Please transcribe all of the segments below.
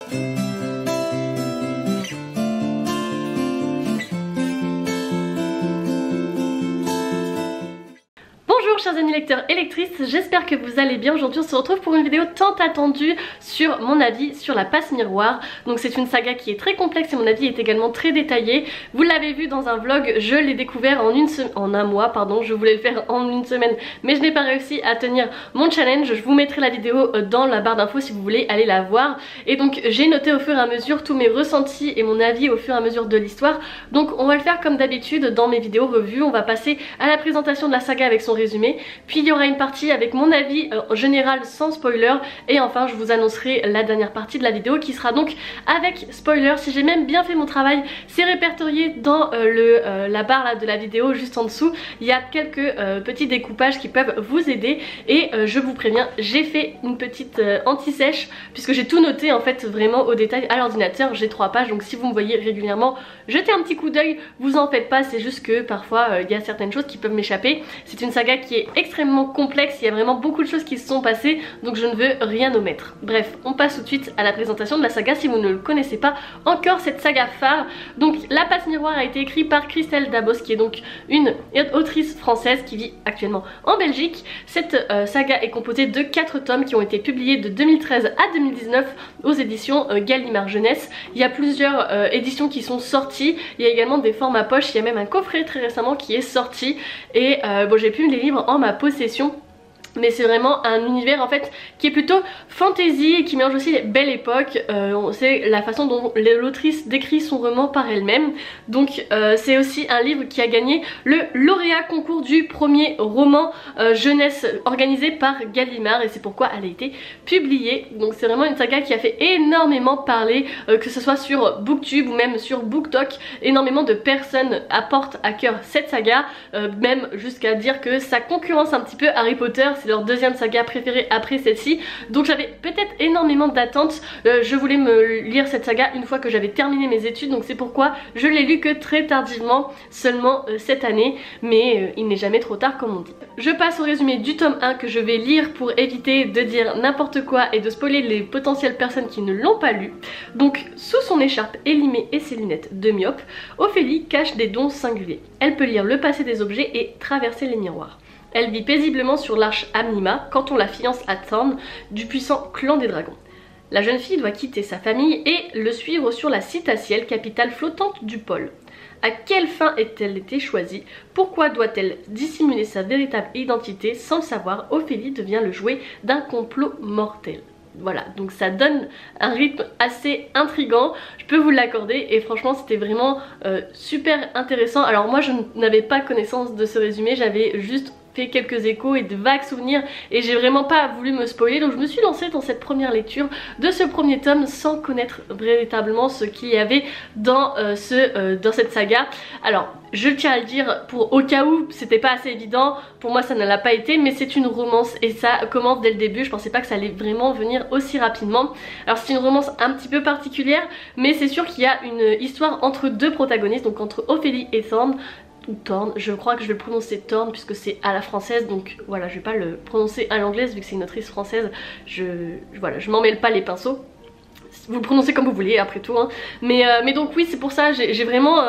Bonjour chers amis lecteurs et lectrices, j'espère que vous allez bien. Aujourd'hui on se retrouve pour une vidéo tant attendue sur mon avis sur la passe miroir. Donc c'est une saga qui est très complexe et mon avis est également très détaillé. Vous l'avez vu dans un vlog, je l'ai découvert en un mois, pardon. Je voulais le faire en une semaine mais je n'ai pas réussi à tenir mon challenge. Je vous mettrai la vidéo dans la barre d'infos si vous voulez aller la voir. Et donc j'ai noté au fur et à mesure tous mes ressentis et mon avis au fur et à mesure de l'histoire. Donc on va le faire comme d'habitude dans mes vidéos revues. On va passer à la présentation de la saga avec son résumé, puis il y aura une partie avec mon avis général sans spoiler, et enfin je vous annoncerai la dernière partie de la vidéo qui sera donc avec spoiler. Si j'ai même bien fait mon travail, c'est répertorié dans la barre là, de la vidéo juste en dessous. Il y a quelques petits découpages qui peuvent vous aider et je vous préviens, j'ai fait une petite anti-sèche puisque j'ai tout noté en fait vraiment au détail à l'ordinateur. J'ai 3 pages, donc si vous me voyez régulièrement jetez un petit coup d'œil, vous en faites pas, c'est juste que parfois il y a certaines choses qui peuvent m'échapper. C'est une saga qui est extrêmement complexe, il y a vraiment beaucoup de choses qui se sont passées, donc je ne veux rien omettre. Bref, on passe tout de suite à la présentation de la saga si vous ne le connaissez pas encore, cette saga phare. Donc la passe miroir a été écrite par Christelle Dabos qui est donc une autrice française qui vit actuellement en Belgique. Cette saga est composée de 4 tomes qui ont été publiés de 2013 à 2019 aux éditions Gallimard Jeunesse. Il y a plusieurs éditions qui sont sorties, il y a également des formats poche, il y a même un coffret très récemment qui est sorti et bon, j'ai plus les livres en ma possession. Mais c'est vraiment un univers en fait qui est plutôt fantasy et qui mélange aussi les belles époques. C'est la façon dont l'autrice décrit son roman par elle-même. Donc c'est aussi un livre qui a gagné le lauréat concours du premier roman jeunesse organisé par Gallimard, et c'est pourquoi elle a été publiée. Donc c'est vraiment une saga qui a fait énormément parler, que ce soit sur Booktube ou même sur BookTok. Énormément de personnes apportent à cœur cette saga, même jusqu'à dire que ça concurrence un petit peu Harry Potter. C'est leur deuxième saga préférée après celle-ci, donc j'avais peut-être énormément d'attentes. Je voulais me lire cette saga une fois que j'avais terminé mes études, donc c'est pourquoi je l'ai lu que très tardivement, seulement cette année, mais il n'est jamais trop tard comme on dit. Je passe au résumé du tome 1 que je vais lire pour éviter de dire n'importe quoi et de spoiler les potentielles personnes qui ne l'ont pas lu. Donc sous son écharpe élimée et ses lunettes de myope, Ophélie cache des dons singuliers. Elle peut lire le passé des objets et traverser les miroirs. Elle vit paisiblement sur l'arche Amnima quand on la fiance à Thorn du puissant clan des dragons. La jeune fille doit quitter sa famille et le suivre sur la Citaciel, capitale flottante du pôle. À quelle fin est-elle été choisie? Pourquoi doit-elle dissimuler sa véritable identité? Sans le savoir, Ophélie devient le jouet d'un complot mortel. Voilà, donc ça donne un rythme assez intriguant, je peux vous l'accorder, et franchement c'était vraiment super intéressant. Alors moi je n'avais pas connaissance de ce résumé, j'avais juste fait quelques échos et de vagues souvenirs et j'ai vraiment pas voulu me spoiler, donc je me suis lancée dans cette première lecture de ce premier tome sans connaître véritablement ce qu'il y avait dans, dans cette saga. Alors je tiens à le dire au cas où c'était pas assez évident, pour moi ça ne l'a pas été, mais c'est une romance et ça commence dès le début. Je pensais pas que ça allait vraiment venir aussi rapidement. Alors c'est une romance un petit peu particulière, mais c'est sûr qu'il y a une histoire entre deux protagonistes, donc entre Ophélie et Thorn, ou Thorn, je crois que je vais le prononcer Thorn puisque c'est à la française, donc voilà, je vais pas le prononcer à l'anglaise vu que c'est une autrice française. Voilà, je m'en mêle pas les pinceaux. Vous le prononcez comme vous voulez après tout, hein. Mais donc oui, c'est pour ça, j'ai vraiment...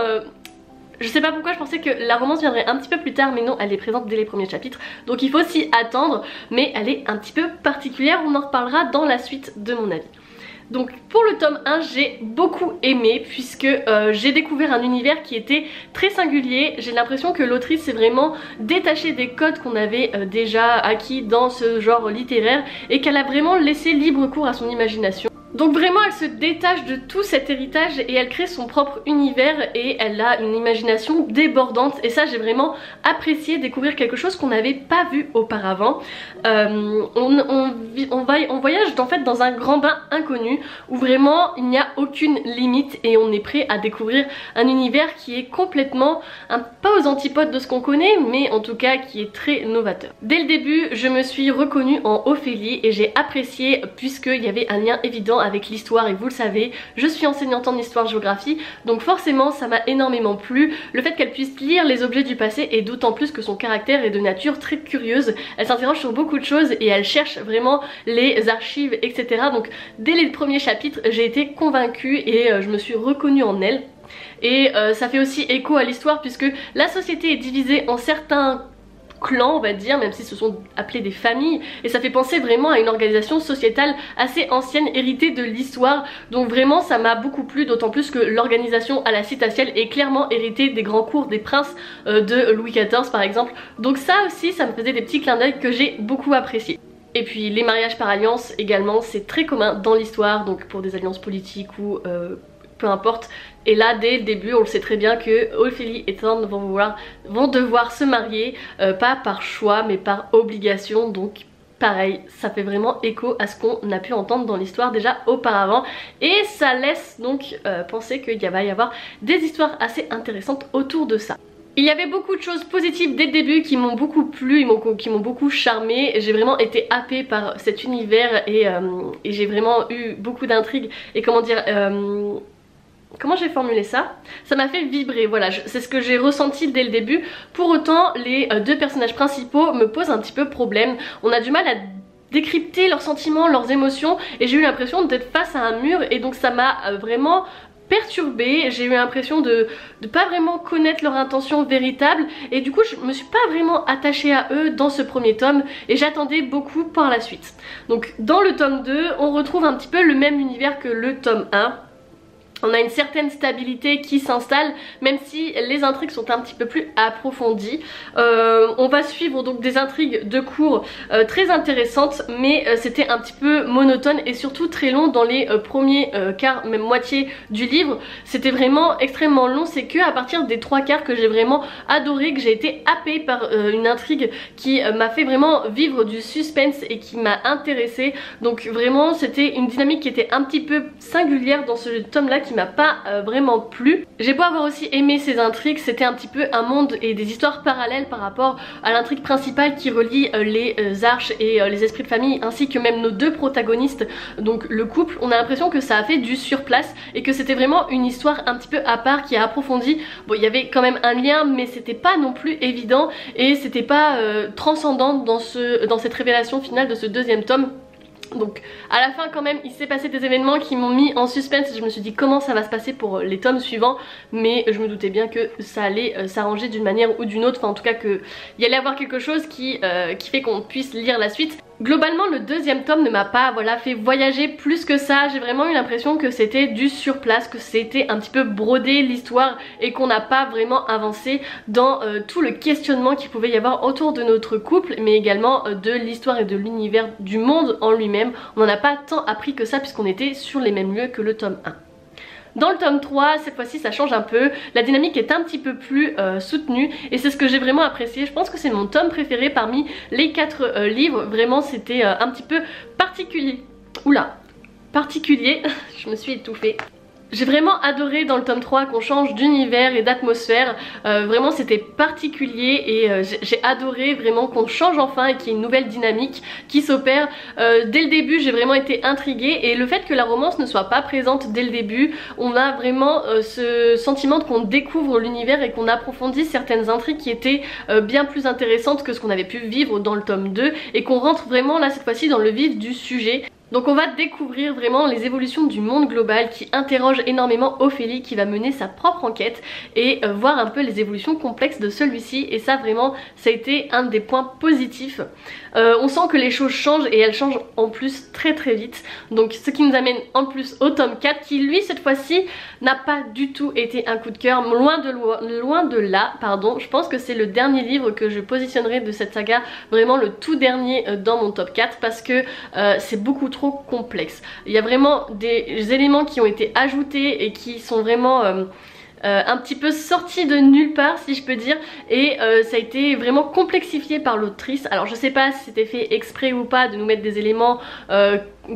je sais pas pourquoi je pensais que la romance viendrait un petit peu plus tard, mais non, elle est présente dès les premiers chapitres, donc il faut s'y attendre, mais elle est un petit peu particulière, on en reparlera dans la suite de mon avis. Donc pour le tome 1 j'ai beaucoup aimé puisque j'ai découvert un univers qui était très singulier. J'ai l'impression que l'autrice s'est vraiment détachée des codes qu'on avait déjà acquis dans ce genre littéraire et qu'elle a vraiment laissé libre cours à son imagination. Donc vraiment elle se détache de tout cet héritage et elle crée son propre univers et elle a une imagination débordante, et ça j'ai vraiment apprécié découvrir quelque chose qu'on n'avait pas vu auparavant. On voyage en fait dans un grand bain inconnu où vraiment il n'y a aucune limite et on est prêt à découvrir un univers qui est complètement, pas aux antipodes de ce qu'on connaît, mais en tout cas qui est très novateur. Dès le début je me suis reconnue en Ophélie et j'ai apprécié puisqu'il y avait un lien évident avec l'histoire et vous le savez, je suis enseignante en histoire-géographie, donc forcément ça m'a énormément plu. Le fait qu'elle puisse lire les objets du passé et d'autant plus que son caractère est de nature très curieuse, elle s'interroge sur beaucoup de choses et elle cherche vraiment les archives, etc. Donc dès les premiers chapitres j'ai été convaincue et je me suis reconnue en elle. Et ça fait aussi écho à l'histoire puisque la société est divisée en certains clans, on va dire, même si ce sont appelés des familles, et ça fait penser vraiment à une organisation sociétale assez ancienne, héritée de l'histoire. Donc vraiment ça m'a beaucoup plu, d'autant plus que l'organisation à la citatielle est clairement héritée des grands cours des princes de Louis XIV par exemple. Donc ça aussi, ça me faisait des petits clins d'œil que j'ai beaucoup apprécié. Et puis les mariages par alliance également, c'est très commun dans l'histoire, donc pour des alliances politiques ou peu importe. Et là dès le début on le sait très bien que Ophélie et Thorn vont devoir se marier, pas par choix mais par obligation. Donc pareil, ça fait vraiment écho à ce qu'on a pu entendre dans l'histoire déjà auparavant. Et ça laisse donc penser qu'il va y avoir des histoires assez intéressantes autour de ça. Il y avait beaucoup de choses positives dès le début qui m'ont beaucoup plu, qui m'ont beaucoup charmé. J'ai vraiment été happée par cet univers et j'ai vraiment eu beaucoup d'intrigues et comment dire... Comment j'ai formulé ça? Ça m'a fait vibrer, voilà, c'est ce que j'ai ressenti dès le début. Pour autant, les deux personnages principaux me posent un petit peu problème. On a du mal à décrypter leurs sentiments, leurs émotions, et j'ai eu l'impression d'être face à un mur, et donc ça m'a vraiment perturbée. J'ai eu l'impression de pas vraiment connaître leur intention véritable, et du coup je me suis pas vraiment attachée à eux dans ce premier tome, et j'attendais beaucoup par la suite. Donc dans le tome 2, on retrouve un petit peu le même univers que le tome 1. On a une certaine stabilité qui s'installe, même si les intrigues sont un petit peu plus approfondies. On va suivre donc des intrigues de cours très intéressantes, mais c'était un petit peu monotone et surtout très long dans les premiers quarts, même moitié du livre. C'était vraiment extrêmement long, c'est que à partir des 3 quarts que j'ai vraiment adoré, que j'ai été happée par une intrigue qui m'a fait vraiment vivre du suspense et qui m'a intéressée. Donc vraiment c'était une dynamique qui était un petit peu singulière dans ce tome là, qui m'a pas vraiment plu. J'ai beau avoir aussi aimé ces intrigues, c'était un petit peu un monde et des histoires parallèles par rapport à l'intrigue principale qui relie les arches et les esprits de famille, ainsi que même nos deux protagonistes, donc le couple. On a l'impression que ça a fait du surplace et que c'était vraiment une histoire un petit peu à part qui a approfondi. Bon, il y avait quand même un lien, mais c'était pas non plus évident et c'était pas transcendant dans cette révélation finale de ce deuxième tome. Donc à la fin quand même il s'est passé des événements qui m'ont mis en suspense et je me suis dit comment ça va se passer pour les tomes suivants, mais je me doutais bien que ça allait s'arranger d'une manière ou d'une autre, enfin en tout cas qu'il y allait avoir quelque chose qui fait qu'on puisse lire la suite. Globalement le deuxième tome ne m'a pas fait voyager plus que ça. J'ai vraiment eu l'impression que c'était du surplace, que c'était un petit peu brodé l'histoire et qu'on n'a pas vraiment avancé dans tout le questionnement qu'il pouvait y avoir autour de notre couple, mais également de l'histoire et de l'univers du monde en lui-même. On n'en a pas tant appris que ça puisqu'on était sur les mêmes lieux que le tome 1. Dans le tome 3, cette fois-ci ça change un peu, la dynamique est un petit peu plus soutenue et c'est ce que j'ai vraiment apprécié. Je pense que c'est mon tome préféré parmi les 4 livres, vraiment c'était un petit peu particulier. Oula, particulier, je me suis étouffée. J'ai vraiment adoré dans le tome 3 qu'on change d'univers et d'atmosphère, vraiment c'était particulier et j'ai adoré vraiment qu'on change enfin et qu'il y ait une nouvelle dynamique qui s'opère. Dès le début j'ai vraiment été intriguée et le fait que la romance ne soit pas présente dès le début, on a vraiment ce sentiment qu'on découvre l'univers et qu'on approfondit certaines intrigues qui étaient bien plus intéressantes que ce qu'on avait pu vivre dans le tome 2 et qu'on rentre vraiment là cette fois-ci dans le vif du sujet. Donc on va découvrir vraiment les évolutions du monde global qui interroge énormément Ophélie qui va mener sa propre enquête et voir un peu les évolutions complexes de celui-ci, et ça vraiment ça a été un des points positifs. On sent que les choses changent et elles changent en plus très vite, donc ce qui nous amène en plus au tome 4 qui lui cette fois-ci n'a pas du tout été un coup de cœur, loin de là, pardon. Je pense que c'est le dernier livre que je positionnerai de cette saga, vraiment le tout dernier dans mon top 4 parce que c'est beaucoup trop complexe. Il y a vraiment des éléments qui ont été ajoutés et qui sont vraiment un petit peu sortis de nulle part si je peux dire, et ça a été vraiment complexifié par l'autrice. Alors je sais pas si c'était fait exprès ou pas de nous mettre des éléments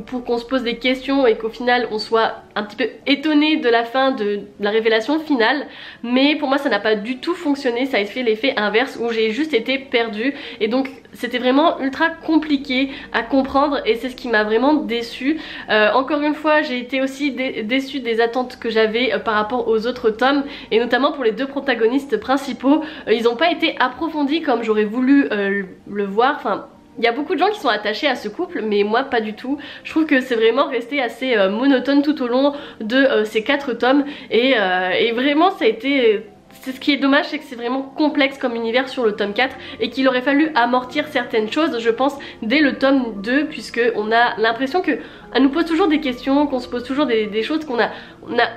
pour qu'on se pose des questions et qu'au final on soit un petit peu étonné de la fin de la révélation finale, mais pour moi ça n'a pas du tout fonctionné, ça a fait l'effet inverse où j'ai juste été perdue. Et donc c'était vraiment ultra compliqué à comprendre et c'est ce qui m'a vraiment déçue. Encore une fois, j'ai été aussi déçue des attentes que j'avais par rapport aux autres tomes, et notamment pour les deux protagonistes principaux. Ils n'ont pas été approfondis comme j'aurais voulu le voir. Enfin, il y a beaucoup de gens qui sont attachés à ce couple, mais moi pas du tout. Je trouve que c'est vraiment resté assez monotone tout au long de ces 4 tomes et vraiment ça a été... C'est ce qui est dommage, c'est que c'est vraiment complexe comme univers sur le tome 4 et qu'il aurait fallu amortir certaines choses, je pense, dès le tome 2, puisque on a l'impression que elle nous pose toujours des questions, qu'on se pose toujours des choses, on a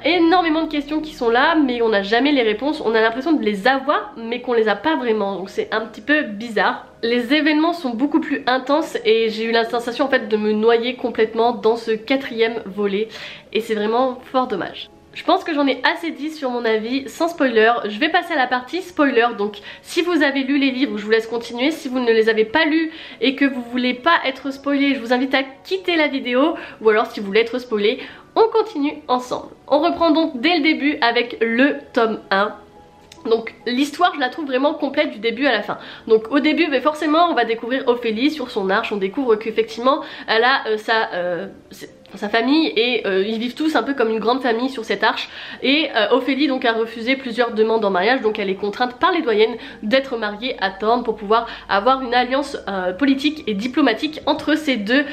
énormément de questions qui sont là, mais on n'a jamais les réponses. On a l'impression de les avoir, mais qu'on les a pas vraiment, donc c'est un petit peu bizarre. Les événements sont beaucoup plus intenses et j'ai eu la sensation en fait de me noyer complètement dans ce 4e volet et c'est vraiment fort dommage. Je pense que j'en ai assez dit sur mon avis, sans spoiler. Je vais passer à la partie spoiler, donc si vous avez lu les livres, je vous laisse continuer. Si vous ne les avez pas lus et que vous voulez pas être spoilé, je vous invite à quitter la vidéo. Ou alors si vous voulez être spoilé, on continue ensemble. On reprend donc dès le début avec le tome 1. Donc l'histoire je la trouve vraiment complète du début à la fin. Donc au début mais forcément on va découvrir Ophélie sur son arche. On découvre qu'effectivement elle a sa famille et ils vivent tous un peu comme une grande famille sur cette arche et Ophélie donc a refusé plusieurs demandes en mariage, donc elle est contrainte par les doyennes d'être mariée à Thorn pour pouvoir avoir une alliance politique et diplomatique entre ces deux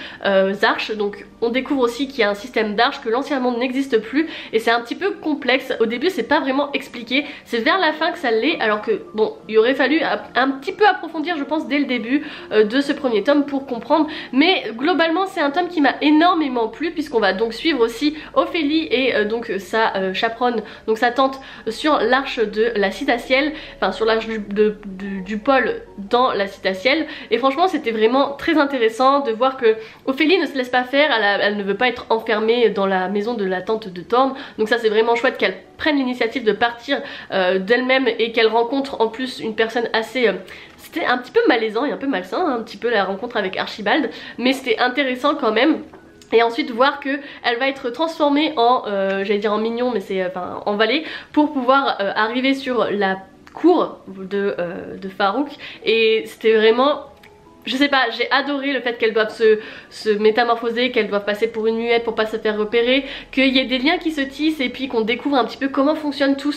arches. Donc on découvre aussi qu'il y a un système d'arches, que l'ancien monde n'existe plus et c'est un petit peu complexe. Au début c'est pas vraiment expliqué, c'est vers la fin que ça l'est, alors que bon il aurait fallu un petit peu approfondir je pense dès le début de ce premier tome pour comprendre, mais globalement c'est un tome qui m'a énormément plu puisqu'on va donc suivre aussi Ophélie et donc sa chaperonne, donc sa tante, sur l'arche de la Citaciel, enfin sur l'arche du pôle dans la Citaciel. Et franchement c'était vraiment très intéressant de voir que Ophélie ne se laisse pas faire, elle ne veut pas être enfermée dans la maison de la tante de Thorn, donc ça c'est vraiment chouette qu'elle prenne l'initiative de partir d'elle-même et qu'elle rencontre en plus une personne assez... c'était un petit peu malaisant et un peu malsain, un petit peu la rencontre avec Archibald, mais c'était intéressant quand même. Et ensuite voir que elle va être transformée en, j'allais dire en mignon, mais c'est enfin en valet, pour pouvoir arriver sur la cour de Farouk. Et c'était vraiment... Je sais pas, j'ai adoré le fait qu'elles doivent se métamorphoser, qu'elles doivent passer pour une muette pour pas se faire repérer, qu'il y ait des liens qui se tissent et puis qu'on découvre un petit peu comment fonctionne tout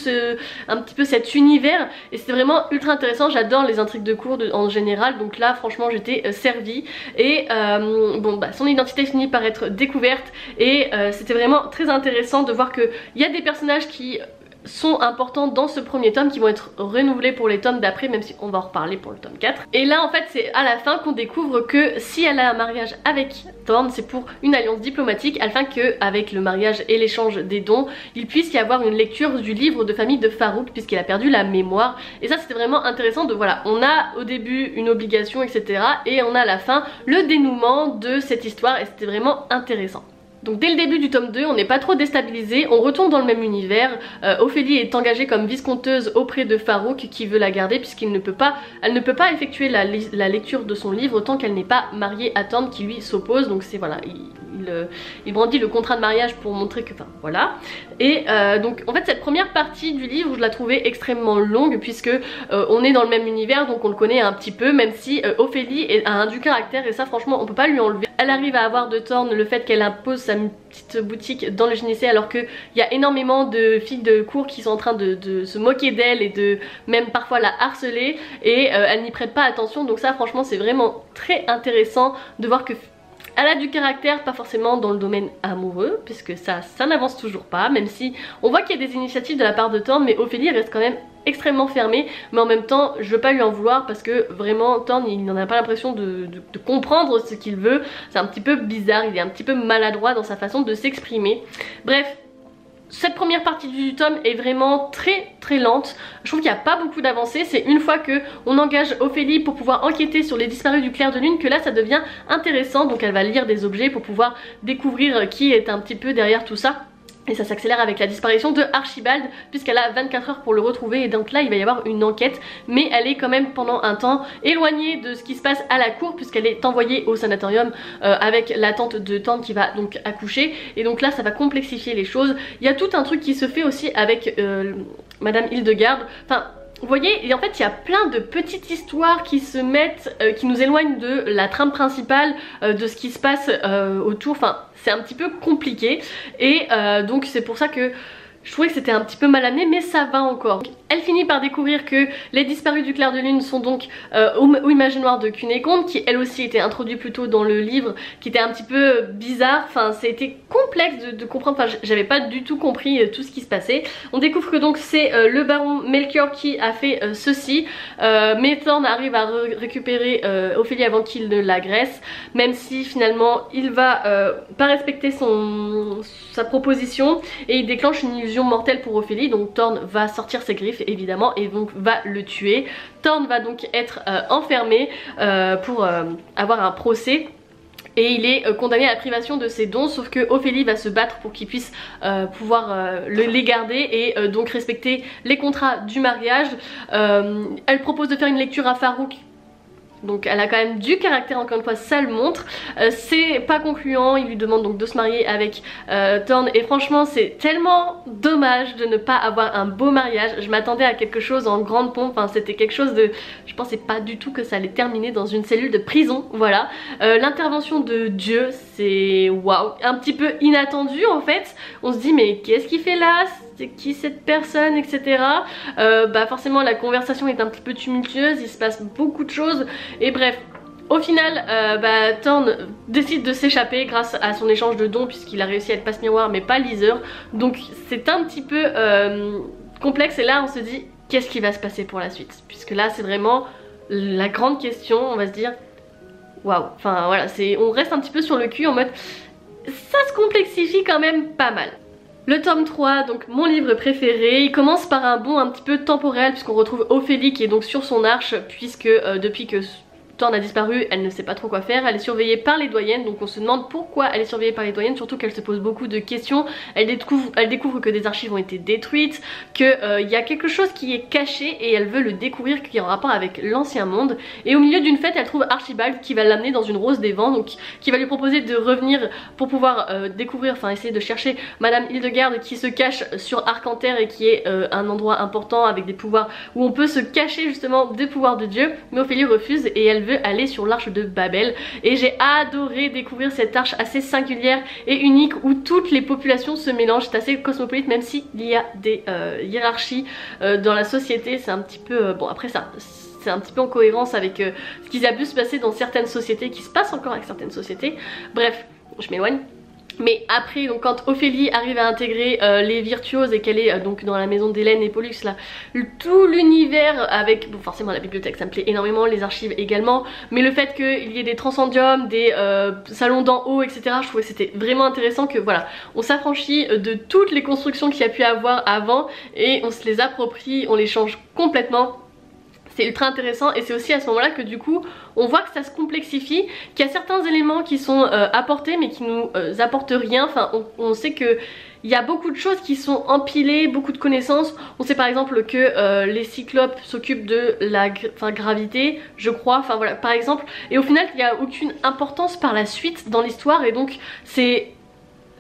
un petit peu cet univers. Et c'était vraiment ultra intéressant, j'adore les intrigues de cour en général, donc là franchement j'étais servie. Et bon bah son identité finit par être découverte et c'était vraiment très intéressant de voir qu'il y a des personnages qui sont importants dans ce premier tome qui vont être renouvelés pour les tomes d'après, même si on va en reparler pour le tome 4. Et là en fait c'est à la fin qu'on découvre que si elle a un mariage avec Thorn, c'est pour une alliance diplomatique afin que avec le mariage et l'échange des dons il puisse y avoir une lecture du livre de famille de Farouk puisqu'il a perdu la mémoire. Et ça c'était vraiment intéressant de voilà, on a au début une obligation etc et on a à la fin le dénouement de cette histoire et c'était vraiment intéressant. Donc dès le début du tome 2, on n'est pas trop déstabilisé, on retourne dans le même univers. Ophélie est engagée comme visconteuse auprès de Farouk qui veut la garder puisqu'elle ne peut pas effectuer la lecture de son livre tant qu'elle n'est pas mariée à Thorn qui lui s'oppose. Donc c'est voilà, il brandit le contrat de mariage pour montrer que... Enfin voilà. Et donc en fait cette première partie du livre je la trouvais extrêmement longue puisque on est dans le même univers donc on le connaît un petit peu, même si Ophélie a du caractère et ça franchement on peut pas lui enlever. Elle arrive à avoir de Thorn le fait qu'elle impose sa petite boutique dans le gynécée alors qu'il y a énormément de filles de cour qui sont en train de se moquer d'elle et de même parfois la harceler et elle n'y prête pas attention. Donc ça franchement c'est vraiment très intéressant de voir que elle a du caractère, pas forcément dans le domaine amoureux, puisque ça n'avance toujours pas, même si on voit qu'il y a des initiatives de la part de Thorn, mais Ophélie reste quand même extrêmement fermée, mais en même temps je veux pas lui en vouloir parce que vraiment Thorn il n'en a pas l'impression de comprendre ce qu'il veut, c'est un petit peu bizarre, il est un petit peu maladroit dans sa façon de s'exprimer. Bref, cette première partie du tome est vraiment très lente. Je trouve qu'il n'y a pas beaucoup d'avancées. C'est une fois que on engage Ophélie pour pouvoir enquêter sur les disparus du clair de lune que là ça devient intéressant. Donc elle va lire des objets pour pouvoir découvrir qui est un petit peu derrière tout ça. Et ça s'accélère avec la disparition de Archibald puisqu'elle a 24 heures pour le retrouver et donc là il va y avoir une enquête, mais elle est quand même pendant un temps éloignée de ce qui se passe à la cour puisqu'elle est envoyée au sanatorium avec la tante de Thorn qui va donc accoucher et donc là ça va complexifier les choses. Il y a tout un truc qui se fait aussi avec Madame Hildegarde, enfin vous voyez, et en fait il y a plein de petites histoires qui se mettent, qui nous éloignent de la trame principale, de ce qui se passe autour, enfin c'est un petit peu compliqué et donc c'est pour ça que je trouvais que c'était un petit peu mal amené, mais ça va encore. Elle finit par découvrir que les disparus du clair de lune sont donc au Imaginoir de Cunégonde, qui elle aussi était introduit plus tôt dans le livre, qui était un petit peu bizarre, enfin c'était complexe de comprendre, enfin j'avais pas du tout compris tout ce qui se passait. On découvre que donc c'est le baron Melchior qui a fait ceci, mais Thorn arrive à récupérer Ophélie avant qu'il ne l'agresse, même si finalement il va pas respecter sa proposition et il déclenche une illusion mortelle pour Ophélie, donc Thorn va sortir ses griffes évidemment et donc va le tuer. Thorn va donc être enfermé pour avoir un procès. Et il est condamné à la privation de ses dons, sauf que Ophélie va se battre pour qu'il puisse pouvoir les garder et donc respecter les contrats du mariage. Elle propose de faire une lecture à Farouk. Donc elle a quand même du caractère, encore une fois ça le montre. C'est pas concluant, il lui demande donc de se marier avec Thorn et franchement c'est tellement dommage de ne pas avoir un beau mariage. Je m'attendais à quelque chose en grande pompe, enfin c'était quelque chose de... Je pensais pas du tout que ça allait terminer dans une cellule de prison, voilà. L'intervention de Dieu c'est waouh, un petit peu inattendu en fait. On se dit mais qu'est-ce qu'il fait là? C'est qui cette personne, etc. Bah forcément la conversation est un petit peu tumultueuse, il se passe beaucoup de choses et bref. Au final, Thorn décide de s'échapper grâce à son échange de dons puisqu'il a réussi à être passe-miroir mais pas liseur. Donc c'est un petit peu complexe et là on se dit qu'est-ce qui va se passer pour la suite, puisque là c'est vraiment la grande question, on va se dire waouh, enfin voilà, on reste un petit peu sur le cul en mode ça se complexifie quand même pas mal. Le tome 3, donc mon livre préféré, il commence par un bond un petit peu temporel puisqu'on retrouve Ophélie qui est donc sur son arche puisque depuis que Thorn a disparu, elle ne sait pas trop quoi faire, elle est surveillée par les doyennes, donc on se demande pourquoi elle est surveillée par les doyennes, surtout qu'elle se pose beaucoup de questions, elle découvre que des archives ont été détruites, qu'il y a quelque chose qui est caché et elle veut le découvrir, qui est en rapport avec l'ancien monde, et au milieu d'une fête elle trouve Archibald qui va l'amener dans une rose des vents, donc qui va lui proposer de revenir pour pouvoir découvrir, enfin essayer de chercher Madame Hildegarde qui se cache sur Arcanter et qui est un endroit important avec des pouvoirs où on peut se cacher justement des pouvoirs de Dieu, mais Ophélie refuse et elle veut aller sur l'arche de Babel et j'ai adoré découvrir cette arche assez singulière et unique où toutes les populations se mélangent. C'est assez cosmopolite même s'il y a des hiérarchies dans la société, c'est un petit peu bon après ça c'est un petit peu en cohérence avec ce qui a pu se passer dans certaines sociétés, qui se passe encore avec certaines sociétés. Bref, je m'éloigne. Mais après, donc quand Ophélie arrive à intégrer les virtuoses et qu'elle est donc dans la maison d'Hélène et Pollux là, tout l'univers avec, bon forcément la bibliothèque ça me plaît énormément, les archives également, mais le fait qu'il y ait des transcendiums, des salons d'en haut etc, je trouvais que c'était vraiment intéressant que voilà, on s'affranchit de toutes les constructions qu'il y a pu avoir avant et on se les approprie, on les change complètement. C'est ultra intéressant et c'est aussi à ce moment là que du coup on voit que ça se complexifie, qu'il y a certains éléments qui sont apportés mais qui nous apportent rien, enfin on sait que il y a beaucoup de choses qui sont empilées, beaucoup de connaissances. On sait par exemple que les cyclopes s'occupent de la gravité, je crois, enfin voilà par exemple, et au final il n'y a aucune importance par la suite dans l'histoire et donc c'est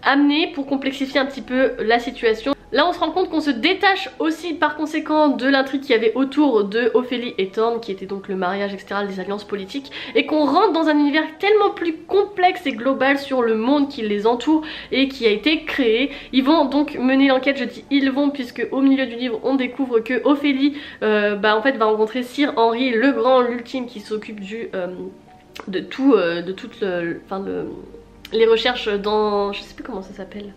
amené pour complexifier un petit peu la situation. Là on se rend compte qu'on se détache aussi par conséquent de l'intrigue qu'il y avait autour de Ophélie et Thorn, qui était donc le mariage etc, les alliances politiques, et qu'on rentre dans un univers tellement plus complexe et global sur le monde qui les entoure et qui a été créé. Ils vont donc mener l'enquête, je dis ils vont puisque au milieu du livre on découvre que Ophélie en fait va rencontrer Sir Henry le grand, l'ultime, qui s'occupe de toute les recherches dans, je sais plus comment ça s'appelle,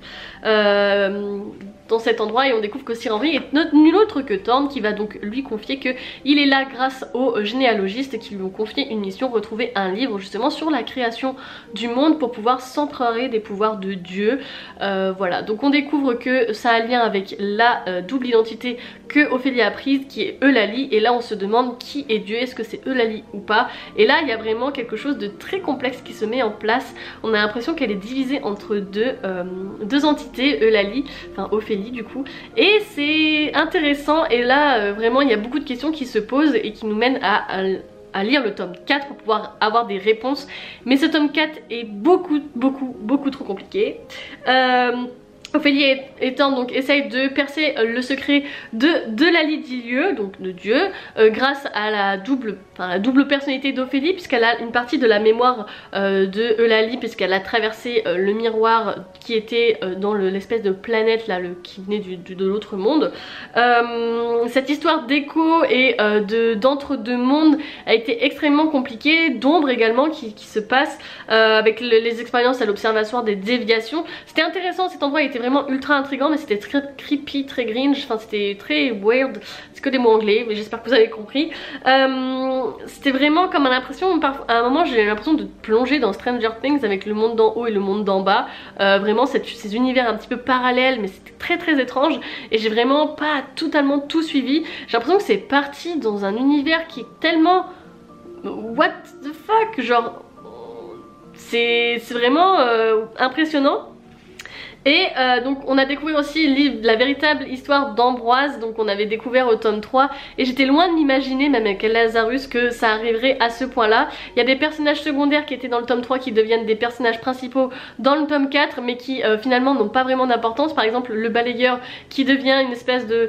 dans cet endroit, et on découvre que Sir Henry est nul autre que Thorn, qui va donc lui confier que il est là grâce aux généalogistes qui lui ont confié une mission, retrouver un livre justement sur la création du monde pour pouvoir s'emparer des pouvoirs de Dieu. Voilà, donc on découvre que ça a lien avec la double identité que Ophélie a prise, qui est Eulalie, et là on se demande qui est Dieu, est-ce que c'est Eulalie ou pas, et là il y a vraiment quelque chose de très complexe qui se met en place. On a l'impression qu'elle est divisée entre deux entités, Eulalie, enfin Ophélie du coup, et c'est intéressant, et là vraiment il y a beaucoup de questions qui se posent et qui nous mènent à lire le tome 4 pour pouvoir avoir des réponses, mais ce tome 4 est beaucoup trop compliqué. Ophélie étant donc essaye de percer le secret de Lali Dilieu, donc de Dieu, grâce à la double personnalité d'Ophélie, puisqu'elle a une partie de la mémoire de Eulalie, puisqu'elle a traversé le miroir qui était dans l'espèce de planète là, qui venait de l'autre monde. Cette histoire d'écho et d'entre-deux mondes a été extrêmement compliquée, d'ombre également qui se passe avec les expériences à l'observatoire des déviations. C'était intéressant, cet endroit était vraiment ultra intriguant, mais c'était très creepy, très cringe, enfin c'était très weird, c'est que des mots anglais, mais j'espère que vous avez compris. C'était vraiment comme l'impression, à un moment j'ai l'impression de plonger dans Stranger Things avec le monde d'en haut et le monde d'en bas, vraiment ces univers un petit peu parallèles, mais c'était très étrange et j'ai vraiment pas totalement tout suivi. J'ai l'impression que c'est parti dans un univers qui est tellement what the fuck, genre c'est vraiment impressionnant. Et donc on a découvert aussi la véritable histoire d'Ambroise, donc on avait découvert au tome 3 et j'étais loin de m'imaginer, même avec Lazarus, que ça arriverait à ce point là. Il y a des personnages secondaires qui étaient dans le tome 3 qui deviennent des personnages principaux dans le tome 4 mais qui finalement n'ont pas vraiment d'importance. Par exemple le balayeur qui devient une espèce de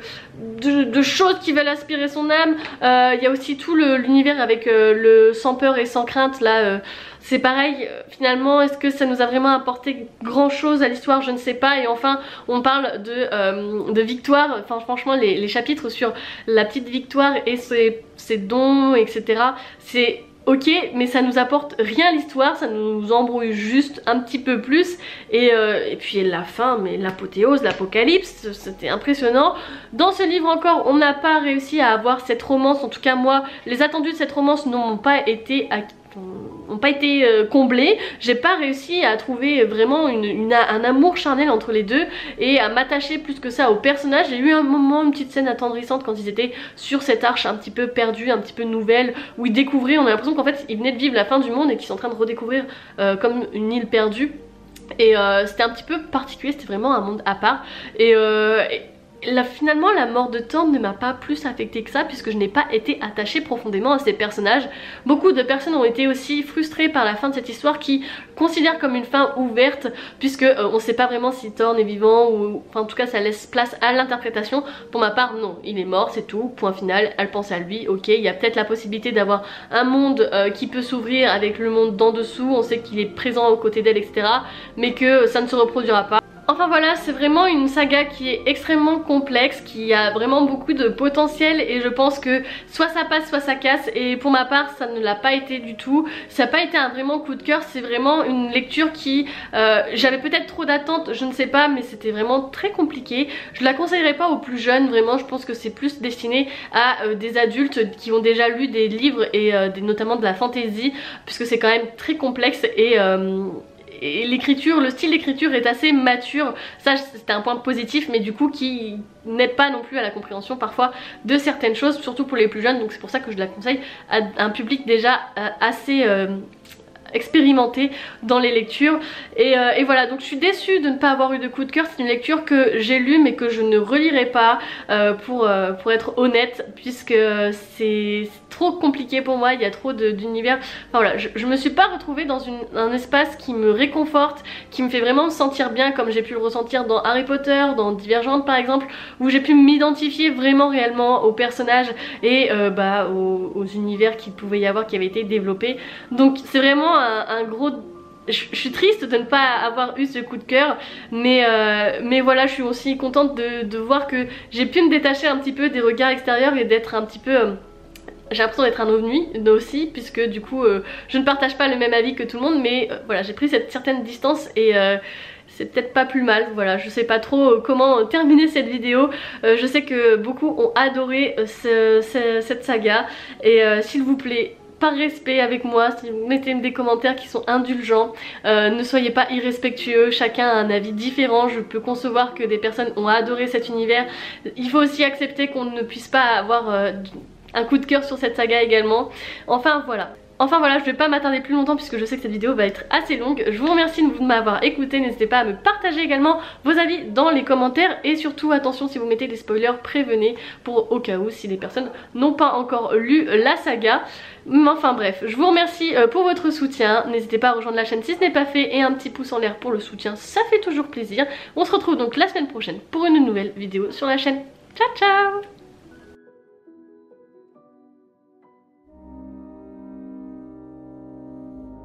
chose qui veulent aspirer son âme. Il y a aussi tout l'univers avec le sans peur et sans crainte là. C'est pareil, finalement, est-ce que ça nous a vraiment apporté grand chose à l'histoire? Je ne sais pas. Et enfin, on parle de Victoire, enfin franchement les chapitres sur la petite Victoire et ses dons, etc. C'est ok, mais ça nous apporte rien à l'histoire, ça nous embrouille juste un petit peu plus. Et puis la fin, mais l'apothéose, l'apocalypse, c'était impressionnant. Dans ce livre encore, on n'a pas réussi à avoir cette romance, en tout cas moi, les attendus de cette romance n'ont pas été comblés. J'ai pas réussi à trouver vraiment un amour charnel entre les deux et à m'attacher plus que ça aux personnages. J'ai eu un moment, une petite scène attendrissante quand ils étaient sur cette arche un petit peu perdue, un petit peu nouvelle, où ils découvraient, on a l'impression qu'en fait ils venaient de vivre la fin du monde et qu'ils sont en train de redécouvrir comme une île perdue. Et c'était un petit peu particulier, c'était vraiment un monde à part. Finalement la mort de Thorn ne m'a pas plus affectée que ça, puisque je n'ai pas été attachée profondément à ces personnages. Beaucoup de personnes ont été aussi frustrées par la fin de cette histoire, qui considèrent comme une fin ouverte, puisque on ne sait pas vraiment si Thorn est vivant ou enfin en tout cas ça laisse place à l'interprétation. Pour ma part non, il est mort, c'est tout, point final. Elle pense à lui, ok, il y a peut-être la possibilité d'avoir un monde qui peut s'ouvrir avec le monde d'en dessous, on sait qu'il est présent aux côtés d'elle, etc., mais que ça ne se reproduira pas. Enfin voilà, c'est vraiment une saga qui est extrêmement complexe, qui a vraiment beaucoup de potentiel et je pense que soit ça passe soit ça casse, et pour ma part ça ne l'a pas été du tout. Ça n'a pas été un vraiment coup de cœur, c'est vraiment une lecture qui... j'avais peut-être trop d'attentes, je ne sais pas, mais c'était vraiment très compliqué. Je la conseillerais pas aux plus jeunes, vraiment je pense que c'est plus destiné à des adultes qui ont déjà lu des livres et notamment de la fantasy, puisque c'est quand même très complexe et l'écriture, le style d'écriture est assez mature. Ça c'était un point positif, mais du coup qui n'aide pas non plus à la compréhension parfois de certaines choses, surtout pour les plus jeunes. Donc c'est pour ça que je la conseille à un public déjà assez expérimenté dans les lectures. Et voilà, donc je suis déçue de ne pas avoir eu de coup de cœur. C'est une lecture que j'ai lue mais que je ne relirai pas pour être honnête, puisque c'est trop compliqué pour moi, il y a trop d'univers. Enfin voilà, je me suis pas retrouvée dans un espace qui me réconforte, qui me fait vraiment me sentir bien comme j'ai pu le ressentir dans Harry Potter, dans Divergente par exemple, où j'ai pu m'identifier vraiment réellement aux personnages et aux univers qu'il pouvait y avoir qui avaient été développés. Donc c'est vraiment un gros... Je suis triste de ne pas avoir eu ce coup de cœur, mais voilà, je suis aussi contente de voir que j'ai pu me détacher un petit peu des regards extérieurs et d'être un petit peu... j'ai l'impression d'être un ovni aussi, puisque du coup je ne partage pas le même avis que tout le monde, mais voilà, j'ai pris cette certaine distance et c'est peut-être pas plus mal. Voilà, je sais pas trop comment terminer cette vidéo. Je sais que beaucoup ont adoré cette saga et s'il vous plaît, par respect avec moi, mettez des commentaires qui sont indulgents, ne soyez pas irrespectueux, chacun a un avis différent. Je peux concevoir que des personnes ont adoré cet univers, il faut aussi accepter qu'on ne puisse pas avoir un coup de cœur sur cette saga également. Enfin voilà. Enfin voilà, je vais pas m'attarder plus longtemps puisque je sais que cette vidéo va être assez longue. Je vous remercie de m'avoir écouté, n'hésitez pas à me partager également vos avis dans les commentaires et surtout attention si vous mettez des spoilers, prévenez pour au cas où si les personnes n'ont pas encore lu la saga. Enfin bref, je vous remercie pour votre soutien, n'hésitez pas à rejoindre la chaîne si ce n'est pas fait et un petit pouce en l'air pour le soutien, ça fait toujours plaisir. On se retrouve donc la semaine prochaine pour une nouvelle vidéo sur la chaîne. Ciao ciao!